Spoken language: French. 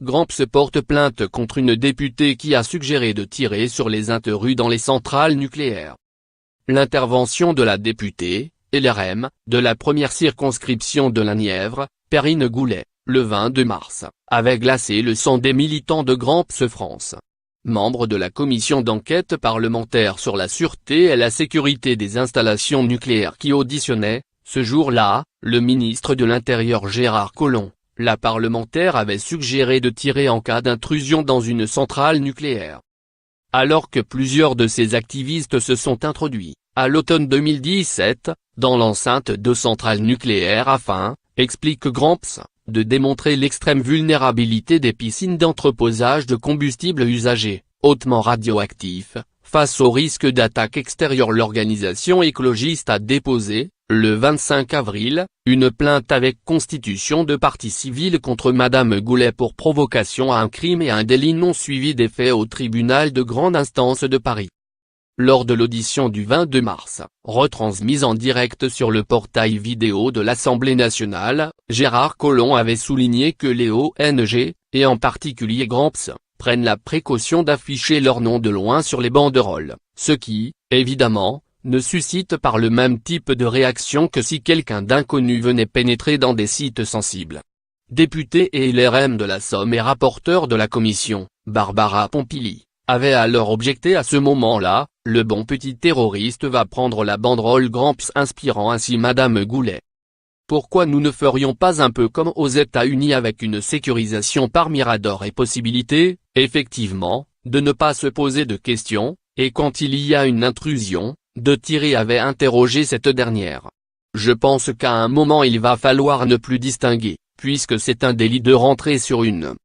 Gramps porte plainte contre une députée qui a suggéré de tirer sur les intrus dans les centrales nucléaires. L'intervention de la députée, LRM, de la première circonscription de la Nièvre, Perrine Goulet, le 22 mars, avait glacé le sang des militants de Gramps France. Membre de la commission d'enquête parlementaire sur la sûreté et la sécurité des installations nucléaires qui auditionnait, ce jour-là, le ministre de l'Intérieur Gérard Collomb, la parlementaire avait suggéré de tirer en cas d'intrusion dans une centrale nucléaire. Alors que plusieurs de ces activistes se sont introduits, à l'automne 2017, dans l'enceinte de centrales nucléaires afin, explique Gramps, de démontrer l'extrême vulnérabilité des piscines d'entreposage de combustible usagé, hautement radioactif, face au risque d'attaque extérieure. L'organisation écologiste a déposé, le 25 avril, une plainte avec constitution de partie civile contre Madame Goulet pour provocation à un crime et un délit non suivi des faits au tribunal de grande instance de Paris. Lors de l'audition du 22 mars, retransmise en direct sur le portail vidéo de l'Assemblée nationale, Gérard Collomb avait souligné que les ONG, et en particulier Gramps, prennent la précaution d'afficher leur nom de loin sur les banderoles, ce qui, évidemment, ne suscite pas le même type de réaction que si quelqu'un d'inconnu venait pénétrer dans des sites sensibles. Député et LRM de la Somme et rapporteur de la commission, Barbara Pompili, avait alors objecté à ce moment-là, le bon petit terroriste va prendre la banderole Gramps, inspirant ainsi Madame Goulet. Pourquoi nous ne ferions pas un peu comme aux États-Unis avec une sécurisation par mirador et possibilité, effectivement, de ne pas se poser de questions, et quand il y a une intrusion, de tirer, avait interrogé cette dernière. Je pense qu'à un moment il va falloir ne plus distinguer, puisque c'est un délit de rentrer sur une